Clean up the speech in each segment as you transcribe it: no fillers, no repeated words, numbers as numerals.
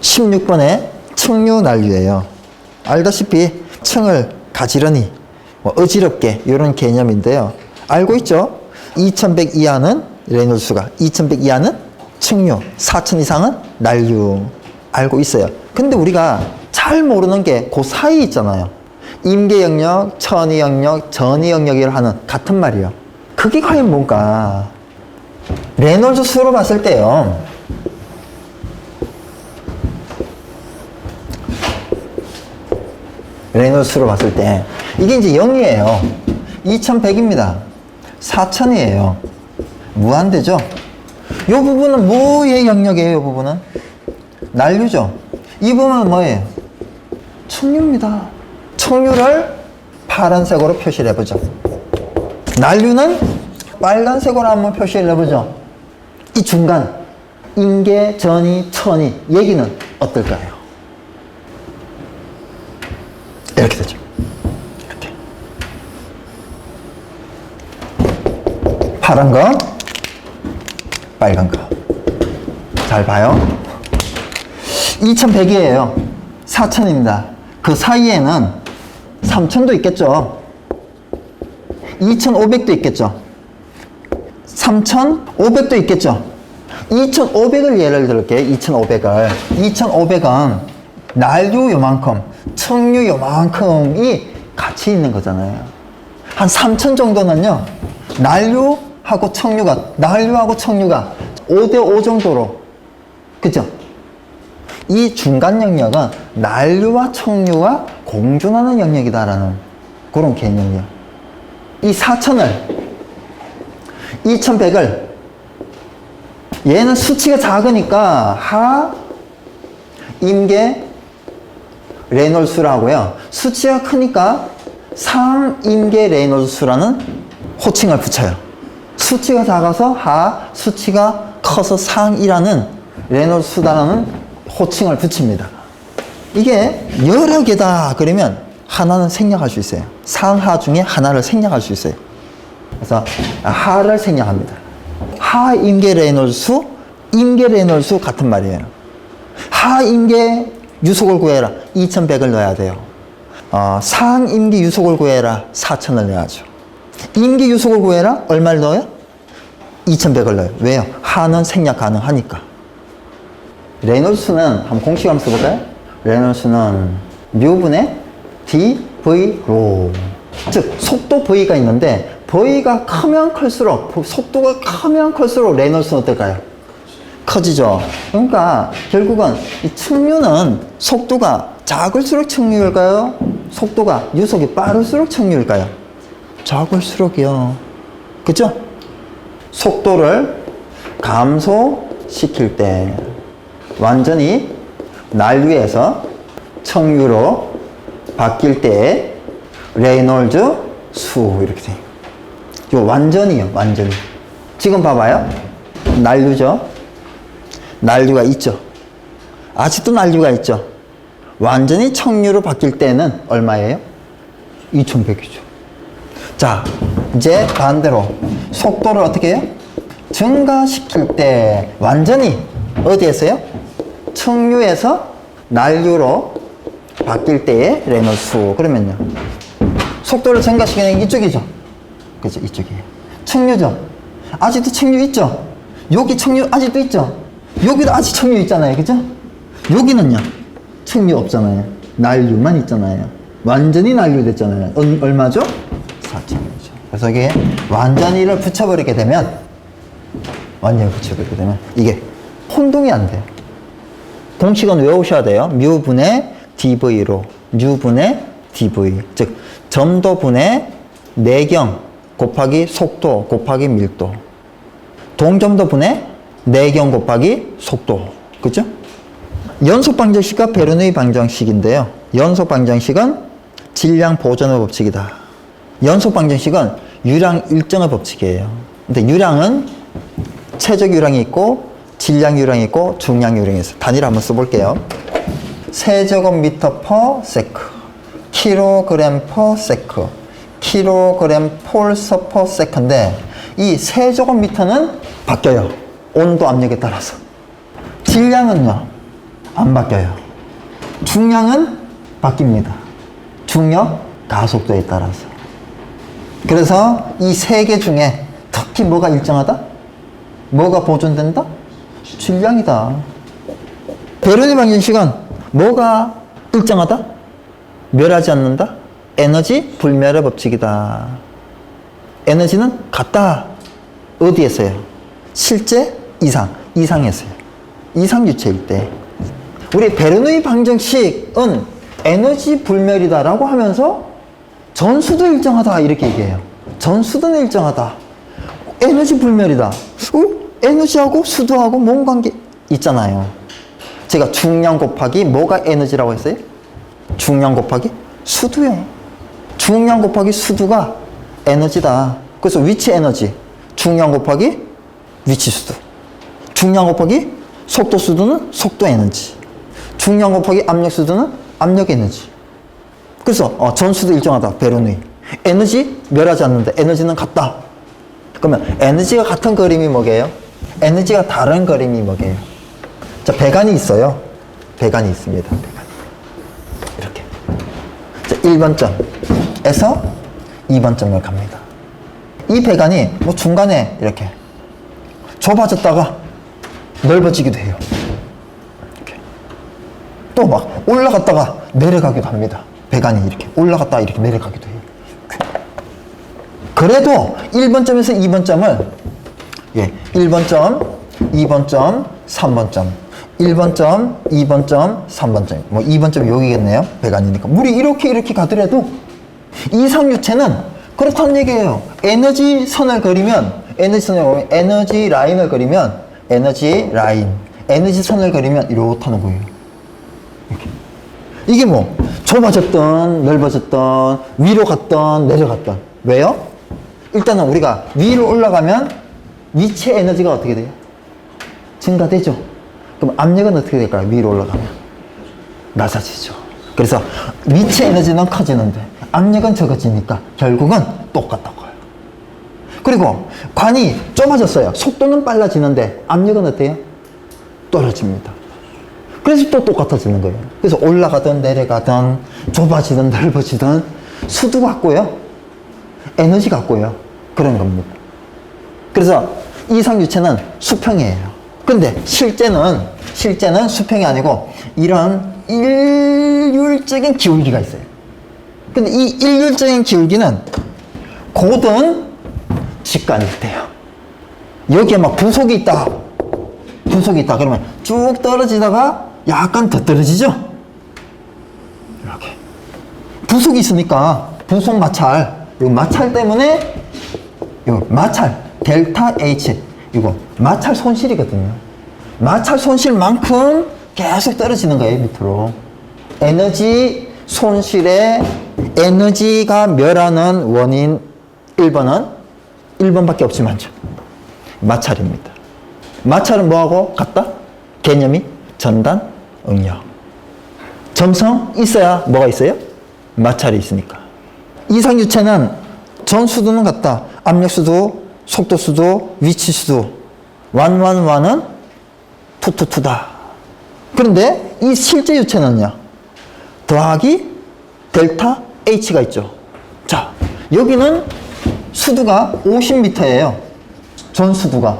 16번에 층류 난류예요. 알다시피 층을 가지런히 어지럽게 이런 개념인데요. 알고 있죠? 2100 이하는 레놀수가, 2100 이하는 층류, 4000 이상은 난류. 알고 있어요. 근데 우리가 잘 모르는 게 그 사이 있잖아요. 임계 영역, 천위 영역, 전위 영역이라 하는 같은 말이에요. 그게 과연 뭔가? 레놀즈 수로 봤을 때요. 레놀즈 수로 봤을 때 이게 이제 0이에요. 2100입니다. 4000이에요. 무한대죠? 이 부분은 뭐의 영역이에요? 이 부분은? 난류죠? 이 부분은 뭐예요? 층류입니다. 층류를 파란색으로 표시를 해보죠. 난류는 빨간색으로 한번 표시를 해보죠. 이 중간 임계, 전위, 천위 얘기는 어떨까요? 이렇게 되죠. 이렇게 파란 거, 빨간 거. 잘 봐요. 2100이에요. 4000입니다. 그 사이에는 3000도 있겠죠. 2500도 있겠죠. 3500도 있겠죠. 2500을 예를 들을게요. 2500을. 2500은 난류 요만큼, 층류 요만큼이 같이 있는 거잖아요. 한 3000 정도는요, 난류하고 층류가 5대5 정도로, 그죠? 이 중간 영역은 난류와 층류가 공존하는 영역이다라는 그런 개념이에요. 이 4000을, 2100을, 얘는 수치가 작으니까 하, 임계, 레놀수라고요. 수치가 크니까 상, 임계, 레놀수라는 호칭을 붙여요. 수치가 작아서 하, 수치가 커서 상이라는 레놀수다라는 호칭을 붙입니다. 이게 여러 개다 그러면 하나는 생략할 수 있어요. 상하 중에 하나를 생략할 수 있어요. 그래서 하를 생략합니다. 하 임계 레놀수, 임계 레놀수 같은 말이에요. 하 임계 유속을 구해라. 2100을 넣어야 돼요. 상 임계 유속을 구해라. 4000을 넣어야죠. 임계 유속을 구해라. 얼마를 넣어요? 2100을 넣어요. 왜요? 하는 생략 가능하니까. 레놀수는 한번 공식 한번 써볼까요? 레놀수는 뮤분의 dv로, 즉 속도 v가 있는데 v가 크면 클수록, 속도가 크면 클수록 레놀수는 어떨까요? 커지죠. 그러니까 결국은 이 층류는 속도가 작을수록 층류일까요? 속도가 유속이 빠를수록 층류일까요? 작을수록이요. 그죠? 속도를 감소시킬 때 완전히 난류에서 층류로 바뀔 때 레놀즈 수 이렇게 돼요. 요 완전히요, 완전히. 지금 봐봐요. 난류죠. 난류가 있죠. 아직도 난류가 있죠. 완전히 층류로 바뀔 때는 얼마예요? 2100이죠. 자, 이제 반대로 속도를 어떻게 해요? 증가시킬 때 완전히 어디에서요? 층류에서 난류로 바뀔 때의 레놀수. 그러면요, 속도를 증가시키는 게 이쪽이죠. 그죠? 이쪽이에요. 층류죠. 아직도 층류 있죠. 여기 층류 아직도 있죠. 여기도 아직 층류 있잖아요. 그죠? 여기는요, 층류 없잖아요. 난류만 있잖아요. 완전히 난류됐잖아요. 얼마죠? 4000이죠. 그래서 이게 완전히를 붙여버리게 되면, 이게 혼동이 안 돼요. 공식은 외우셔야 돼요. 뮤분의 dv로, 뮤분의 dv. 즉, 점도분의 내경 곱하기 속도 곱하기 밀도. 동점도분의 내경 곱하기 속도. 그죠? 연속 방정식과 베르누이 방정식인데요. 연속 방정식은 질량 보존의 법칙이다. 연속 방정식은 유량 일정의 법칙이에요. 근데 유량은 최적 유량이 있고 질량 유량이 있고 중량 유량이 있어요. 단위를 한번 써볼게요. 세제곱미터 퍼 세크, 킬로그램 퍼 세크, 킬로그램 폴서 퍼 세크인데 이 세제곱미터는 바뀌어요. 온도 압력에 따라서. 질량은요, 안 바뀌어요. 중량은 바뀝니다. 중력, 가속도에 따라서. 그래서 이 세 개 중에 특히 뭐가 일정하다? 뭐가 보존된다? 질량이다. 베르누이 방정식은 뭐가 일정하다? 멸하지 않는다? 에너지 불멸의 법칙이다. 에너지는 같다. 어디에서요? 실제 이상에서요. 이상유체일 때. 우리 베르누이 방정식은 에너지 불멸이다라고 하면서 전수도 일정하다 이렇게 얘기해요. 전수도는 일정하다. 에너지 불멸이다. 에너지하고 수도하고 뭔 관계 있잖아요. 제가 중량 곱하기 뭐가 에너지라고 했어요? 중량 곱하기 수도요. 중량 곱하기 수도가 에너지다. 그래서 위치 에너지 중량 곱하기 위치 수도. 중량 곱하기 속도 수도는 속도 에너지. 중량 곱하기 압력 수도는 압력 에너지. 그래서 전수도 일정하다. 베르누이. 에너지 멸하지 않는데 에너지는 같다. 그러면 에너지가 같은 그림이 뭐게요? 에너지가 다른 그림이 뭐게요? 자, 배관이 있어요. 배관이 있습니다. 배관이. 이렇게. 자, 1번점에서 2번점을 갑니다. 이 배관이 뭐 중간에 이렇게 좁아졌다가 넓어지기도 해요. 이렇게. 또 막 올라갔다가 내려가기도 합니다. 배관이 이렇게 올라갔다가 이렇게 내려가기도 해요. 그래도 1번점에서 2번점을 1번점, 2번점, 3번점 1번점, 2번점, 3번점 뭐 2번점이 여기겠네요. 배관이니까 물이 이렇게 가더라도 이상유체는 그렇다는 얘기예요. 에너지 선을 그리면 에너지 라인을 그리면 에너지 선을 그리면 이렇다는 거예요. 이렇게. 이게 뭐 좁아졌던 넓어졌던 위로 갔던 내려갔던 왜요? 일단은 우리가 위로 올라가면 위치 에너지가 어떻게 돼요? 증가되죠. 그럼 압력은 어떻게 될까요? 위로 올라가면 낮아지죠. 그래서 위치 에너지는 커지는데 압력은 적어지니까 결국은 똑같다고요. 그리고 관이 좁아졌어요. 속도는 빨라지는데 압력은 어때요? 떨어집니다. 그래서 또 똑같아지는 거예요. 그래서 올라가든 내려가든 좁아지든 넓어지든 수도 같고요. 에너지 같고요. 그런 겁니다. 그래서 이상유체는 수평이에요. 근데 실제는 수평이 아니고 이런 일률적인 기울기가 있어요. 근데 이 일률적인 기울기는 고든 직관일 때요. 여기에 막 부속이 있다 그러면 쭉 떨어지다가 약간 더 떨어지죠. 이렇게 부속이 있으니까 부속 마찰, 이 마찰 때문에 이 마찰 델타 H 이거 마찰 손실이거든요. 마찰 손실만큼 계속 떨어지는 거예요. 밑으로. 에너지 손실에 에너지가 멸하는 원인 1번밖에 없지만 마찰입니다. 마찰은 뭐하고 같다? 개념이 전단, 응력. 점성 있어야 뭐가 있어요? 마찰이 있으니까. 이상유체는 전수도는 같다. 압력수도, 속도수도, 위치수도. 완은 투다. 그런데 이 실제 유체는요. 더하기 델타 H가 있죠. 자, 여기는 수두가 50m예요. 전수두가.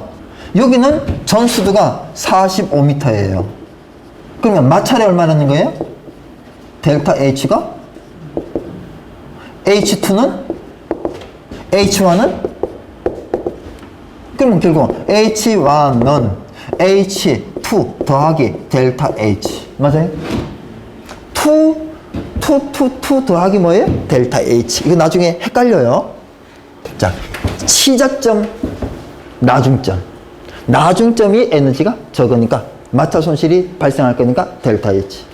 여기는 전수두가 45m예요. 그러면 마찰이 얼마라는 거예요? 델타 H가 H2는 H1은 그러면 결국 H1은 H2 더하기 델타 H 맞아요? 2 더하기 뭐예요? 델타 H. 이거 나중에 헷갈려요. 자, 시작점, 나중점이 에너지가 적으니까 마찰 손실이 발생할 거니까 델타 H.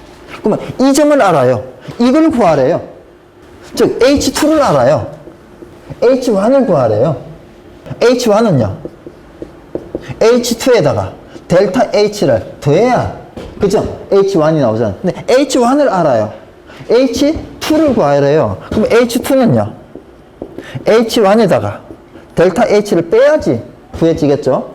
그러면 이 점을 알아요. 이걸 구하래요. 즉 H2를 알아요. H1을 구하래요. H1은요. H2에다가 델타 H를 더해야 그죠? H1이 나오잖아요. 근데 H1을 알아요. H2를 구하래요. 그럼 H2는요. H1에다가 델타 H를 빼야지 구해지겠죠?